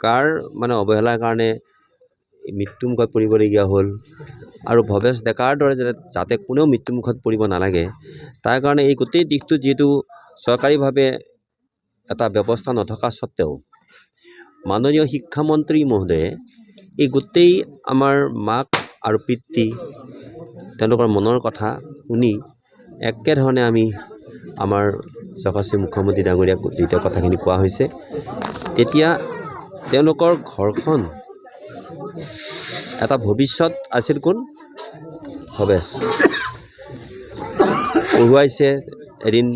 কাৰ মানে অৱহেলাৰ কাৰণে মৃত্যুমুখত পৰিবলগীয়া হ'ল আৰু ভৱেশ ডেকাৰ দৰে যাতে কোনেও মৃত্যুমুখত পৰিব নালাগে তাৰ কাৰণে এই গোটেই দিশটো যিহেতু চৰকাৰীভাৱে এটা ব্যৱস্থা নথকা স্বত্তেও মাননীয় শিক্ষামন্ত্ৰী মহোদয়ে এই গোটেই আমাৰ মাক আৰু পিতৃ তেওঁলোকৰ মনৰ কথা শুনি একেধৰণে আমি আমাৰ যশস্বী মুখ্যমন্ত্ৰী ডাঙৰীয়াক যেতিয়া কথাখিনি কোৱা হৈছে তেতিয়া তেওঁলোকৰ ঘৰখন এটা ভৱিষ্যত আছিল কোন ভৱেশ পঢ়ুৱাইছে এদিন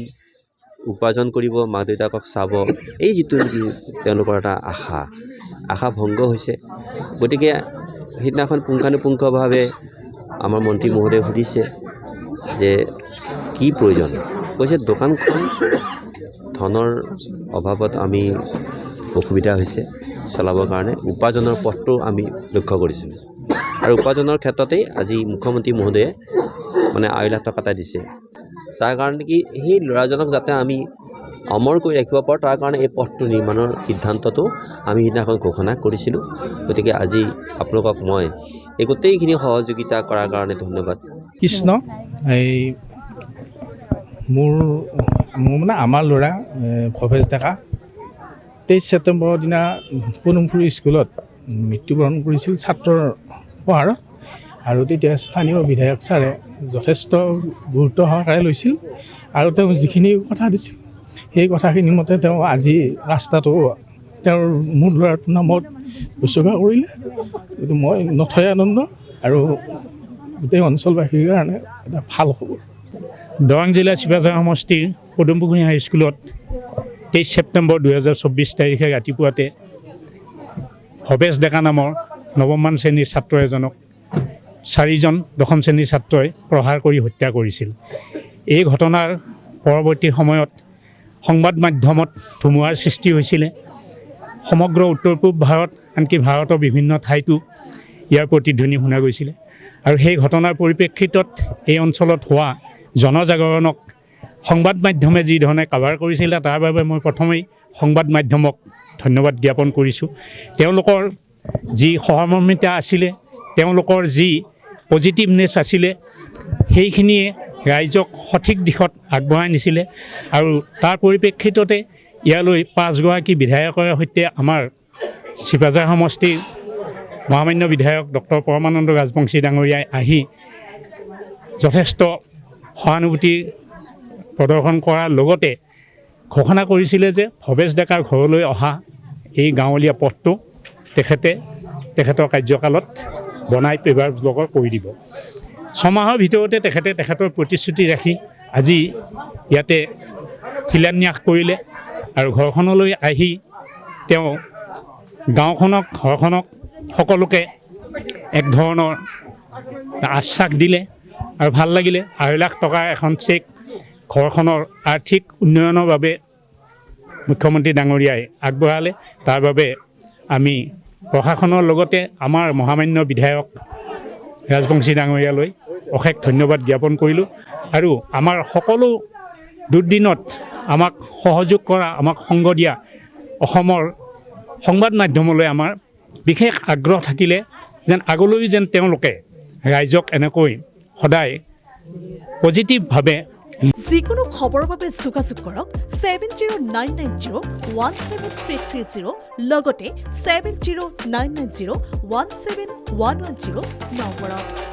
উপাৰ্জন কৰিব মা দেউতাকক চাব এই যিটো নেকি তেওঁলোকৰ এটা আশা ভংগ হৈছে গতিকে সেইদিনাখন পুংখানুপুংখভাৱে আমাৰ মন্ত্ৰী মহোদয়ে সুধিছে যে কি প্ৰয়োজন কৈছে দোকানখন ধনৰ অভাৱত আমি অসুবিধা হৈছে চলাবৰ কাৰণে উপাৰ্জনৰ পথটো আমি লক্ষ্য কৰিছোঁ আৰু উপাৰ্জনৰ ক্ষেত্ৰতেই আজি মুখ্যমন্ত্ৰী মহোদয়ে মানে 8 লাখ টকা এটা দিছে যাৰ কাৰণে কি সেই ল'ৰাজনক যাতে আমি অমৰ কৰি ৰাখিব পাৰোঁ তাৰ কাৰণে এই পথটো নিৰ্মাণৰ সিদ্ধান্তটো আমি সিদিনাখন ঘোষণা কৰিছিলোঁ গতিকে আজি আপোনালোকক মই এই গোটেইখিনি সহযোগিতা কৰাৰ কাৰণে ধন্যবাদ কৃষ্ণ এই মোৰ মানে আমাৰ ল'ৰা ভৱেশ ডেকা 23 ছেপ্টেম্বৰৰ দিনা পদুমপুৰ স্কুলত মৃত্যুবৰণ কৰিছিল ছাত্ৰৰ প্ৰহাৰত আৰু তেতিয়া স্থানীয় বিধায়ক ছাৰে যথেষ্ট গুৰুত্ব সহকাৰে লৈছিল আৰু তেওঁ যিখিনি কথা দিছিল সেই কথাখিনি মতে তেওঁ আজি ৰাস্তাটো তেওঁৰ মোৰ ল'ৰাটোৰ নামত উচৰ্গা কৰিলে কিন্তু মই নথৈ আনন্দ আৰু গোটেই অঞ্চলবাসীৰ কাৰণে এটা ভাল খবৰ দৰং জিলা চিপাঝাৰ সমষ্টিৰ পদুমপুখুৰী হাইস্কুলত 23 ছেপ্টেম্বৰ 2024 তাৰিখে ৰাতিপুৱাতে ভৱেশ ডেকা নামৰ নৱমমান শ্ৰেণীৰ ছাত্ৰ এজনক 4জন দশম শ্ৰেণীৰ ছাত্ৰই প্ৰহাৰ কৰি হত্যা কৰিছিল এই ঘটনাৰ পৰৱৰ্তী সময়ত সংবাদ মাধ্যমত ধুমুহাৰ সৃষ্টি হৈছিলে সমগ্ৰ উত্তৰ পূব ভাৰত আনকি ভাৰতৰ বিভিন্ন ঠাইতো ইয়াৰ প্ৰতিধ্বনি শুনা গৈছিলে আৰু সেই ঘটনাৰ পৰিপ্ৰেক্ষিতত এই অঞ্চলত হোৱা জনজাগৰণক সংবাদ মাধ্যমে যি ধৰণে কভাৰ কৰিছিলে তাৰ বাবে মই প্ৰথমেই সংবাদ মাধ্যমক ধন্যবাদ জ্ঞাপন কৰিছোঁ তেওঁলোকৰ যি সহমৰ্মিতা আছিলে তেওঁলোকৰ যি পজিটিভনেছ আছিলে সেইখিনিয়ে ৰাইজক সঠিক দিশত আগবঢ়াই নিছিলে আৰু তাৰ পৰিপ্ৰেক্ষিততে ইয়ালৈ 5গৰাকী বিধায়কৰ সৈতে আমাৰ চিপাঝাৰ সমষ্টিৰ মহামান্য বিধায়ক ডক্টৰ পৰমানন্দ ৰাজবংশী ডাঙৰীয়াই আহি যথেষ্ট সহানুভূতি প্ৰদৰ্শন কৰাৰ লগতে ঘোষণা কৰিছিলে যে ভৱেশ ডেকাৰ ঘৰলৈ অহা এই গাঁৱলীয়া পথটো তেখেতৰ কাৰ্যকালত বনাই পেপাৰ ব্লকৰ কৰি দিব 6 মাহৰ ভিতৰতে তেখেতৰ প্ৰতিশ্ৰুতি ৰাখি আজি ইয়াতে শিলান্যাস কৰিলে আৰু ঘৰখনলৈ আহি তেওঁ গাঁওখনক ঘৰখনক সকলোকে এক ধৰণৰ আশ্বাস দিলে আৰু ভাল লাগিলে 2 লাখ টকাৰ এখন চেক ঘৰখনৰ আৰ্থিক উন্নয়নৰ বাবে মুখ্যমন্ত্ৰী ডাঙৰীয়াই আগবঢ়ালে তাৰ বাবে আমি প্ৰশাসনৰ লগতে আমাৰ মহামান্য বিধায়ক ৰাজবংশী ডাঙৰীয়ালৈ অশেষ ধন্যবাদ জ্ঞাপন কৰিলোঁ আৰু আমাৰ সকলো দুৰ্দিনত আমাক সহযোগ কৰা আমাক সংগ দিয়া অসমৰ সংবাদ মাধ্যমলৈ আমাৰ বিশেষ আগ্ৰহ থাকিলে যেন আগলৈ যেন তেওঁলোকে ৰাইজক এনেকৈ সদায় পজিটিভভাৱে যিকোনো খবৰৰ বাবে যোগাযোগ কৰক 7099017330 লগতে 7099017110 নম্বৰত।